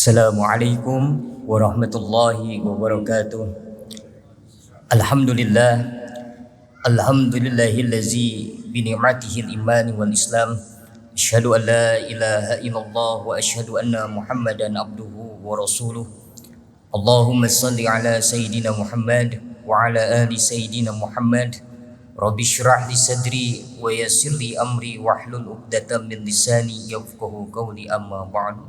Assalamualaikum warahmatullahi wabarakatuh. Alhamdulillah, alhamdulillahillazi bi ni'matihi al-iman wal islam. Asyhadu an la ilaha illallah wa asyhadu anna Muhammadan abduhu wa rasuluh. Allahumma salli ala sayyidina Muhammad wa ala ali sayyidina Muhammad. Rabbi syrah li sadri wa yassir li amri wahlul 'uqdatam min lisani yafqahu qawli, amma ba'du.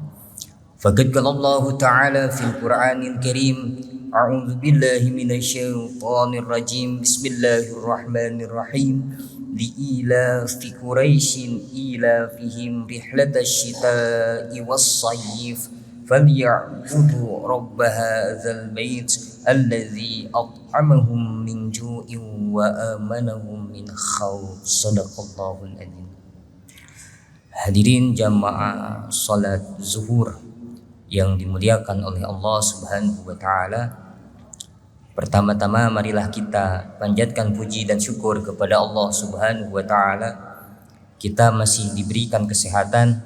Faqad qala Allah Ta'ala fil Qur'anil Karim, a'udzu billahi minasyaitonir rajim. Bismillahirrahmanirrahim. Li'ilafi Quraisyin ilafihim rihlatash shita'i was-sayf falya'budu rabb hadzal bait alladzi at'amahum min ju'in wa amanahum min khauf. Shadaqallahul adzim. Hadirin jamaah salat zuhur yang dimuliakan oleh Allah Subhanahu wa taala. Pertama-tama marilah kita panjatkan puji dan syukur kepada Allah Subhanahu wa taala. Kita masih diberikan kesehatan,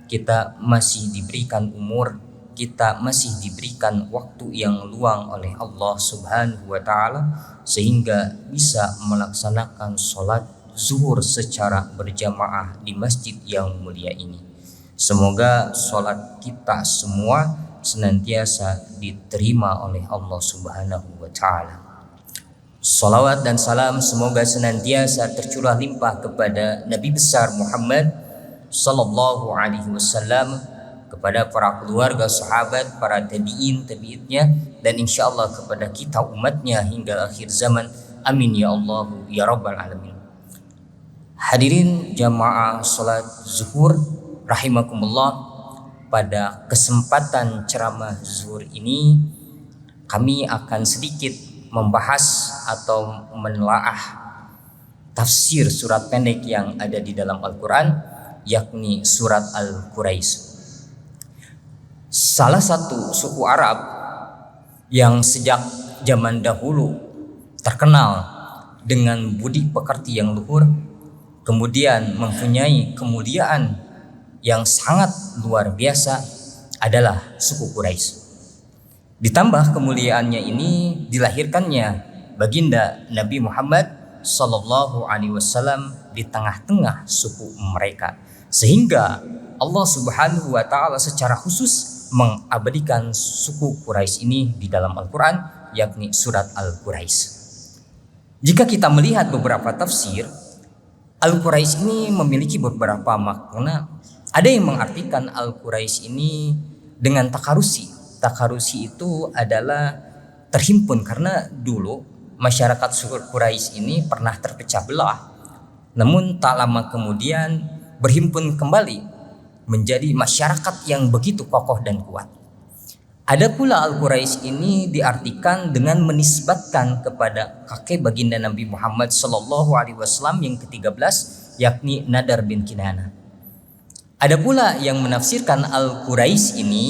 kita masih diberikan umur, kita masih diberikan waktu yang luang oleh Allah Subhanahu wa taala sehingga bisa melaksanakan sholat zuhur secara berjamaah di masjid yang mulia ini. Semoga sholat kita semua senantiasa diterima oleh Allah Subhanahu wa ta'ala. Salawat dan salam semoga senantiasa tercurah limpah kepada Nabi besar Muhammad sallallahu alaihi wasallam, kepada para keluarga, sahabat, para tabi'in, tabi'itnya, dan insyaallah kepada kita umatnya hingga akhir zaman. Amin ya Allah ya rabbal alamin. Hadirin jamaah salat zuhur rahimakumullah, pada kesempatan ceramah zuhur ini kami akan sedikit membahas atau menelaah tafsir surat pendek yang ada di dalam Al-Quran, yakni surat Al-Quraisy. Salah satu suku Arab yang sejak zaman dahulu terkenal dengan budi pekerti yang luhur, kemudian mempunyai kemuliaan yang sangat luar biasa, adalah suku Quraisy. Ditambah kemuliaannya ini dilahirkannya baginda Nabi Muhammad sallallahu alaihi wasallam di tengah-tengah suku mereka, sehingga Allah Subhanahu wa taala secara khusus mengabadikan suku Quraisy ini di dalam Al-Qur'an, yakni surat Al-Quraisy. Jika kita melihat beberapa tafsir, Al-Quraisy ini memiliki beberapa makna. Ada yang mengartikan Al-Quraisy ini dengan takarusi. Takarusi itu adalah terhimpun, karena dulu masyarakat suku Quraisy ini pernah terpecah belah. Namun tak lama kemudian berhimpun kembali menjadi masyarakat yang begitu kokoh dan kuat. Ada pula Al-Quraisy ini diartikan dengan menisbatkan kepada kakek baginda Nabi Muhammad sallallahu alaihi wasallam yang ke-13, yakni Nadar bin Kinana. Ada pula yang menafsirkan Al-Quraisy ini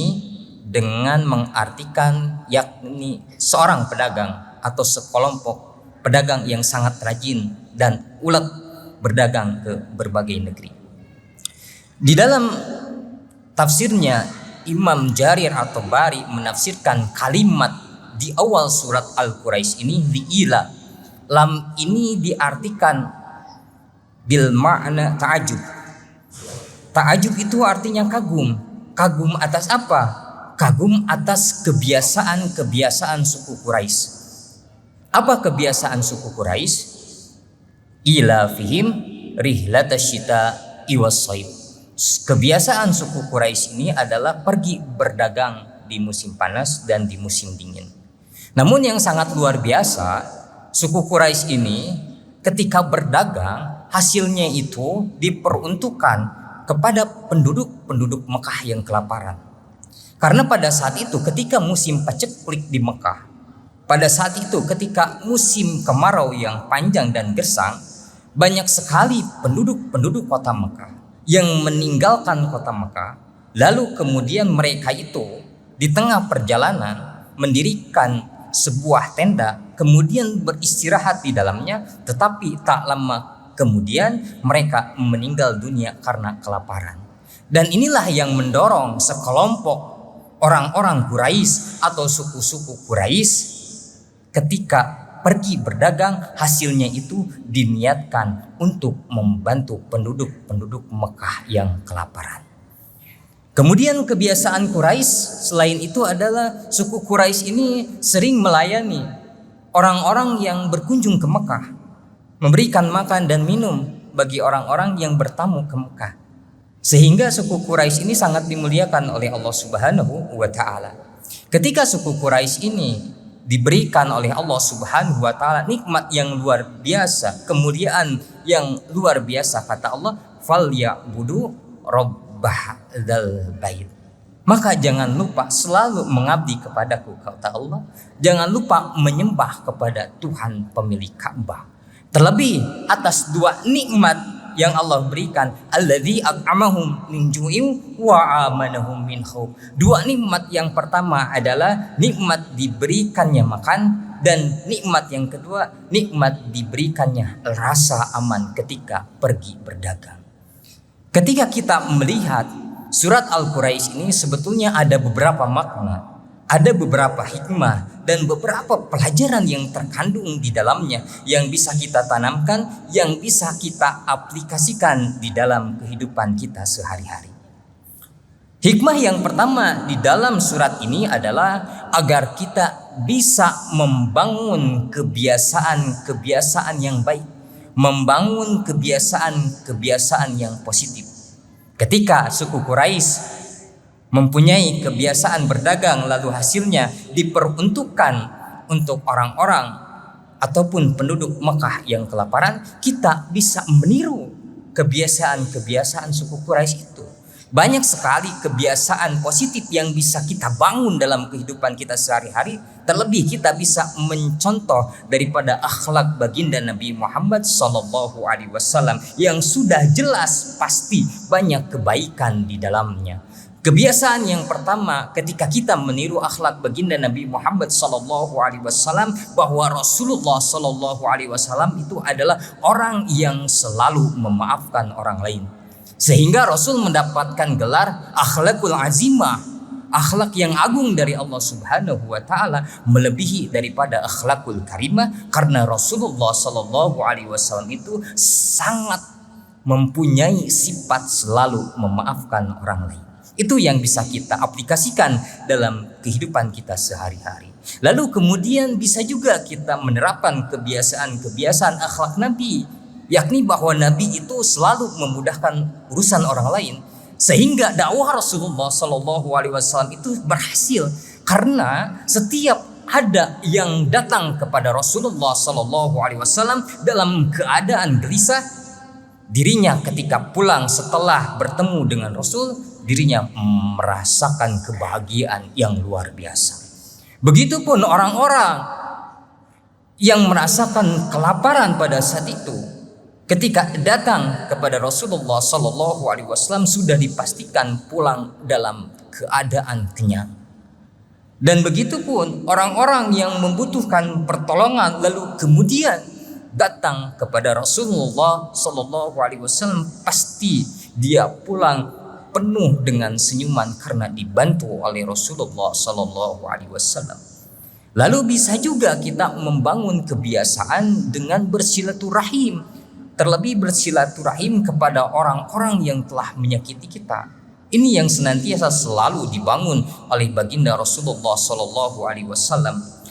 dengan mengartikan yakni seorang pedagang atau sekelompok pedagang yang sangat rajin dan ulet berdagang ke berbagai negeri. Di dalam tafsirnya, Imam Jarir atau Bari menafsirkan kalimat di awal surat Al-Quraisy ini li'ila. Lam ini diartikan bil makna ta'ajub. Ta'ajub itu artinya kagum. Kagum atas apa? Kagum atas kebiasaan suku Quraisy. Apa kebiasaan suku Quraisy? Ila fihim rihlatash shita'i was-sayf. Kebiasaan suku Quraisy ini adalah pergi berdagang di musim panas dan di musim dingin. Namun yang sangat luar biasa, suku Quraisy ini ketika berdagang, hasilnya itu diperuntukkan kepada penduduk Mekah yang kelaparan. Karena pada saat itu ketika musim paceklik di Mekah, pada saat itu ketika musim kemarau yang panjang dan gersang, banyak sekali penduduk kota Mekah yang meninggalkan kota Mekah. Lalu kemudian mereka itu di tengah perjalanan mendirikan sebuah tenda, kemudian beristirahat di dalamnya, tetapi tak lama kemudian mereka meninggal dunia karena kelaparan. Dan inilah yang mendorong sekelompok orang-orang Quraisy atau suku-suku Quraisy ketika pergi berdagang, hasilnya itu diniatkan untuk membantu penduduk-penduduk Mekah yang kelaparan. Kemudian kebiasaan Quraisy selain itu adalah suku Quraisy ini sering melayani orang-orang yang berkunjung ke Mekah, memberikan makan dan minum bagi orang-orang yang bertamu ke Mekah. Sehingga suku Quraisy ini sangat dimuliakan oleh Allah Subhanahu wa taala. Ketika suku Quraisy ini diberikan oleh Allah Subhanahu wa taala nikmat yang luar biasa, kemuliaan yang luar biasa, kata Allah, "Falyabudu rabbahadzal bait." Maka jangan lupa selalu mengabdi kepadaku, kata Allah. Jangan lupa menyembah kepada Tuhan pemilik Ka'bah. Terlebih atas dua nikmat yang Allah berikan, alladzi at'amahum min ju'in wa amanahum min khauf. Dua nikmat yang pertama adalah nikmat diberikannya makan, dan nikmat yang kedua nikmat diberikannya rasa aman ketika pergi berdagang. Ketika kita melihat surat Al-Quraisy ini sebetulnya ada beberapa makna, ada beberapa hikmah dan beberapa pelajaran yang terkandung di dalamnya yang bisa kita tanamkan, yang bisa kita aplikasikan di dalam kehidupan kita sehari-hari. Hikmah yang pertama di dalam surat ini adalah agar kita bisa membangun kebiasaan-kebiasaan yang baik, membangun kebiasaan-kebiasaan yang positif. Ketika suku Quraisy mempunyai kebiasaan berdagang lalu hasilnya diperuntukkan untuk orang-orang ataupun penduduk Mekah yang kelaparan, kita bisa meniru kebiasaan-kebiasaan suku Quraisy itu. Banyak sekali kebiasaan positif yang bisa kita bangun dalam kehidupan kita sehari-hari. Terlebih kita bisa mencontoh daripada akhlak baginda Nabi Muhammad SAW yang sudah jelas pasti banyak kebaikan di dalamnya. Kebiasaan yang pertama ketika kita meniru akhlak baginda Nabi Muhammad SAW, bahwa Rasulullah SAW itu adalah orang yang selalu memaafkan orang lain. Sehingga Rasul mendapatkan gelar akhlakul azimah, akhlak yang agung dari Allah Subhanahu wa taala, melebihi daripada akhlakul karimah, karena Rasulullah SAW itu sangat mempunyai sifat selalu memaafkan orang lain. Itu yang bisa kita aplikasikan dalam kehidupan kita sehari-hari. Lalu kemudian bisa juga kita menerapkan kebiasaan-kebiasaan akhlak Nabi, yakni bahwa Nabi itu selalu memudahkan urusan orang lain, sehingga dakwah Rasulullah SAW itu berhasil karena setiap ada yang datang kepada Rasulullah SAW dalam keadaan gelisah, dirinya ketika pulang setelah bertemu dengan Rasul, dirinya merasakan kebahagiaan yang luar biasa. Begitupun orang-orang yang merasakan kelaparan pada saat itu, ketika datang kepada Rasulullah SAW sudah dipastikan pulang dalam keadaan kenyang. Dan begitupun orang-orang yang membutuhkan pertolongan lalu kemudian datang kepada Rasulullah SAW, pasti dia pulang penuh dengan senyuman karena dibantu oleh Rasulullah SAW. Lalu bisa juga kita membangun kebiasaan dengan bersilaturahim, terlebih bersilaturahim kepada orang-orang yang telah menyakiti kita. Ini yang senantiasa selalu dibangun oleh baginda Rasulullah SAW.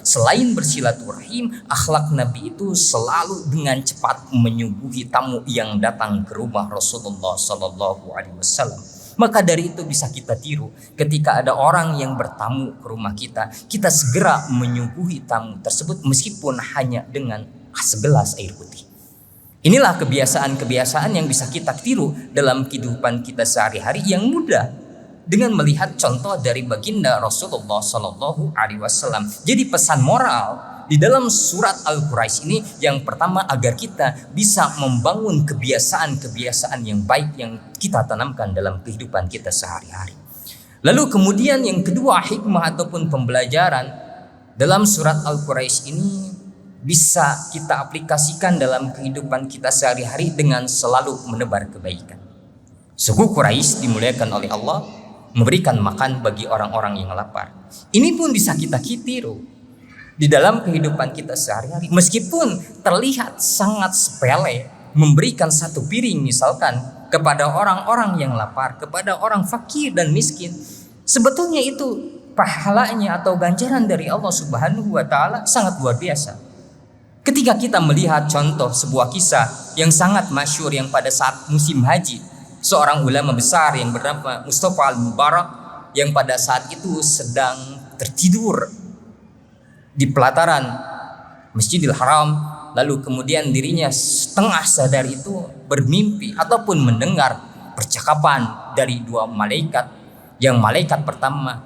Selain bersilaturahim, akhlak Nabi itu selalu dengan cepat menyuguhi tamu yang datang ke rumah Rasulullah SAW. Maka dari itu bisa kita tiru, ketika ada orang yang bertamu ke rumah kita, kita segera menyuguhi tamu tersebut meskipun hanya dengan segelas air putih. Inilah kebiasaan-kebiasaan yang bisa kita tiru dalam kehidupan kita sehari-hari yang mudah dengan melihat contoh dari baginda Rasulullah SAW. Jadi pesan moral di dalam surat Al-Quraisy ini yang pertama agar kita bisa membangun kebiasaan-kebiasaan yang baik yang kita tanamkan dalam kehidupan kita sehari-hari. Lalu kemudian yang kedua, hikmah ataupun pembelajaran dalam surat Al-Quraisy ini bisa kita aplikasikan dalam kehidupan kita sehari-hari dengan selalu menebar kebaikan. Suku Quraisy dimuliakan oleh Allah, memberikan makan bagi orang-orang yang lapar. Ini pun bisa kita tiru di dalam kehidupan kita sehari-hari. Meskipun terlihat sangat sepele, memberikan satu piring misalkan kepada orang-orang yang lapar, kepada orang fakir dan miskin, sebetulnya itu pahalanya atau ganjaran dari Allah Subhanahu wa taala sangat luar biasa. Ketika kita melihat contoh sebuah kisah yang sangat masyhur yang pada saat musim haji, seorang ulama besar yang bernama Mustafa Al-Mubarak yang pada saat itu sedang tertidur di pelataran Masjidil Haram, lalu kemudian dirinya setengah sadar itu bermimpi ataupun mendengar percakapan dari dua malaikat. Yang malaikat pertama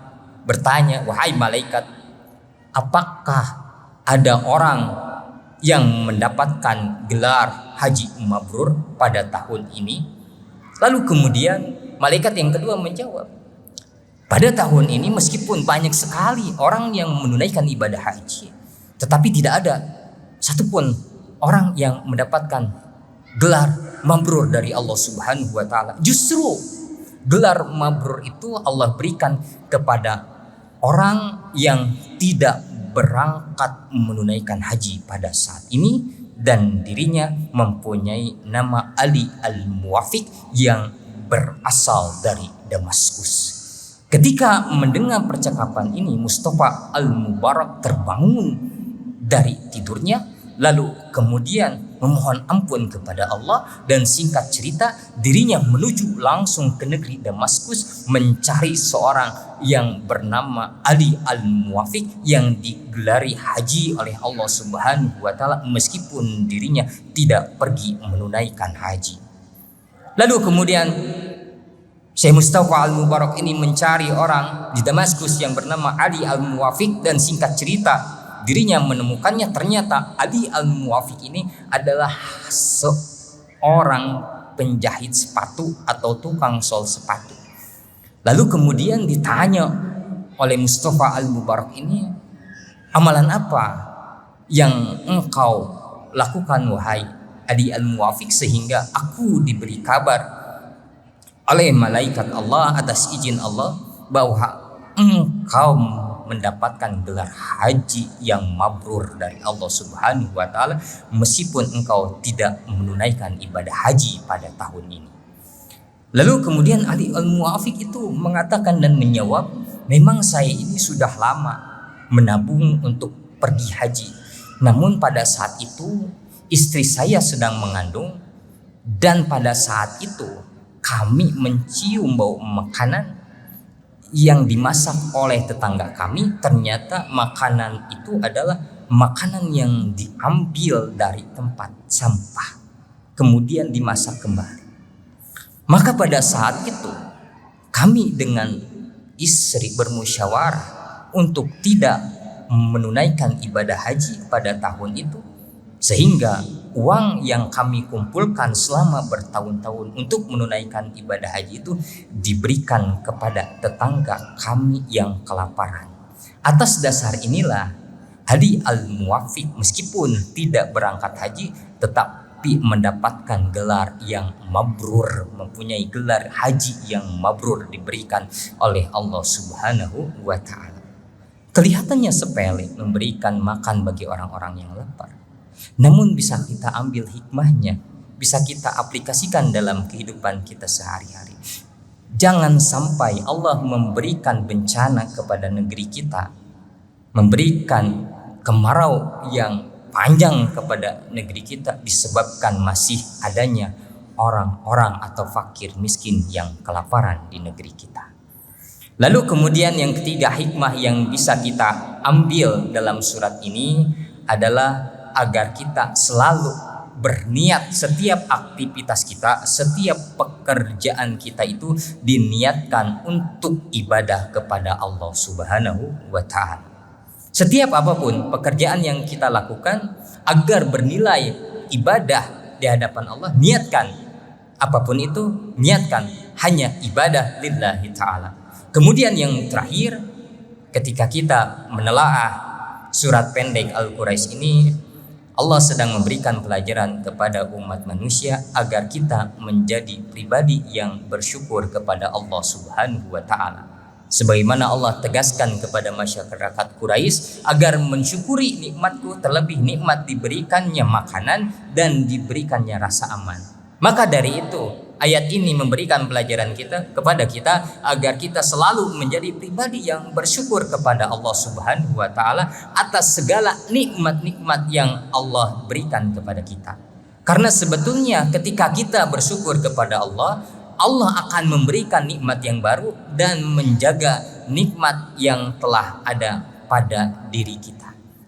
bertanya, "Wahai malaikat, apakah ada orang yang mendapatkan gelar haji mabrur pada tahun ini?" Lalu kemudian malaikat yang kedua menjawab, "Pada tahun ini meskipun banyak sekali orang yang menunaikan ibadah haji, tetapi tidak ada satupun orang yang mendapatkan gelar mabrur dari Allah Subhanahu wa taala. Justru gelar mabrur itu Allah berikan kepada orang yang tidak berangkat menunaikan haji pada saat ini dan dirinya mempunyai nama Ali Al-Muwafiq yang berasal dari Damaskus." Ketika mendengar percakapan ini, Mustafa Al-Mubarak terbangun dari tidurnya, lalu kemudian memohon ampun kepada Allah, dan singkat cerita dirinya menuju langsung ke negeri Damaskus mencari seorang yang bernama Ali Al-Muwafiq yang digelari haji oleh Allah Subhanahu wa taala meskipun dirinya tidak pergi menunaikan haji. Lalu kemudian Syekh Mustafa Al-Mubarak ini mencari orang di Damaskus yang bernama Ali Al-Muwafiq, dan singkat cerita dirinya menemukannya. Ternyata Ali Al-Muwafiq ini adalah seorang penjahit sepatu atau tukang sol sepatu. Lalu kemudian ditanya oleh Mustafa Al-Mubarak ini, "Amalan apa yang engkau lakukan wahai Ali Al-Muwafiq sehingga aku diberi kabar oleh malaikat Allah atas izin Allah bahwa engkau mendapatkan gelar haji yang mabrur dari Allah Subhanahu wa taala meskipun engkau tidak menunaikan ibadah haji pada tahun ini?" Lalu kemudian Ali Al-Muwafiq itu mengatakan dan menjawab, "Memang saya ini sudah lama menabung untuk pergi haji. Namun pada saat itu istri saya sedang mengandung, dan pada saat itu kami mencium bau makanan yang dimasak oleh tetangga kami. Ternyata makanan itu adalah makanan yang diambil dari tempat sampah, kemudian dimasak kembali. Maka pada saat itu kami dengan istri bermusyawarah untuk tidak menunaikan ibadah haji pada tahun itu, sehingga uang yang kami kumpulkan selama bertahun-tahun untuk menunaikan ibadah haji itu diberikan kepada tetangga kami yang kelaparan. Atas dasar inilah Ali Al-Muwafiq meskipun tidak berangkat haji tetapi mendapatkan gelar yang mabrur, mempunyai gelar haji yang mabrur diberikan oleh Allah Subhanahu wa taala." Kelihatannya sepele memberikan makan bagi orang-orang yang lapar, namun bisa kita ambil hikmahnya, bisa kita aplikasikan dalam kehidupan kita sehari-hari. Jangan sampai Allah memberikan bencana kepada negeri kita, memberikan kemarau yang panjang kepada negeri kita disebabkan masih adanya orang-orang atau fakir miskin yang kelaparan di negeri kita. Lalu kemudian yang ketiga hikmah yang bisa kita ambil dalam surat ini adalah agar kita selalu berniat setiap aktivitas kita, setiap pekerjaan kita itu diniatkan untuk ibadah kepada Allah Subhanahu wa taala. Setiap apapun pekerjaan yang kita lakukan agar bernilai ibadah di hadapan Allah, niatkan apapun itu, niatkan hanya ibadah lillahi ta'ala. Kemudian yang terakhir, ketika kita menelaah surat pendek Al-Quraisy ini, Allah sedang memberikan pelajaran kepada umat manusia agar kita menjadi pribadi yang bersyukur kepada Allah Subhanahu wa taala. Sebagaimana Allah tegaskan kepada masyarakat Quraisy agar mensyukuri nikmatku, terlebih nikmat diberikannya makanan dan diberikannya rasa aman. Maka dari itu, ayat ini memberikan pelajaran kepada kita agar kita selalu menjadi pribadi yang bersyukur kepada Allah Subhanahu wa taala atas segala nikmat-nikmat yang Allah berikan kepada kita. Karena sebetulnya ketika kita bersyukur kepada Allah, Allah akan memberikan nikmat yang baru dan menjaga nikmat yang telah ada pada diri kita.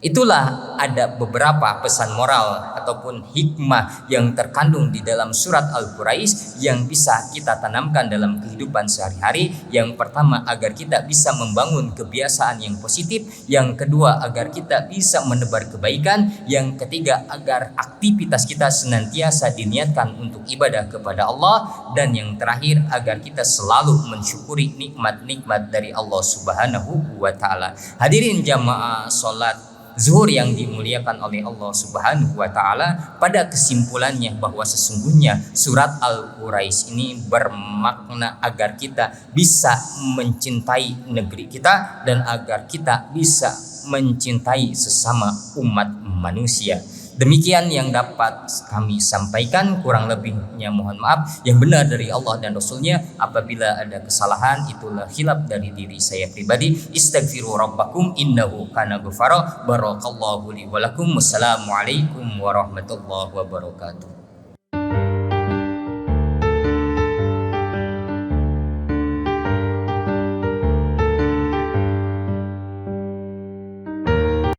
Itulah ada beberapa pesan moral ataupun hikmah yang terkandung di dalam surat Al-Quraisy yang bisa kita tanamkan dalam kehidupan sehari-hari. Yang pertama, agar kita bisa membangun kebiasaan yang positif. Yang kedua, agar kita bisa menebar kebaikan. Yang ketiga, agar aktivitas kita senantiasa diniatkan untuk ibadah kepada Allah. Dan yang terakhir, agar kita selalu mensyukuri nikmat-nikmat dari Allah Subhanahu wa taala. Hadirin jamaah salat zuhur yang dimuliakan oleh Allah Subhanahu wa taala, pada kesimpulannya bahwa sesungguhnya surat Al-Quraisy ini bermakna agar kita bisa mencintai negeri kita dan agar kita bisa mencintai sesama umat manusia. Demikian yang dapat kami sampaikan, kurang lebihnya mohon maaf. Yang benar dari Allah dan Rasulnya. Apabila ada kesalahan, itulah khilaf dari diri saya pribadi. Istaghfiru rabbakum innahu kana ghafara. Barakallahu li wa lakum. Wassalamualaikum warahmatullahi wabarakatuh.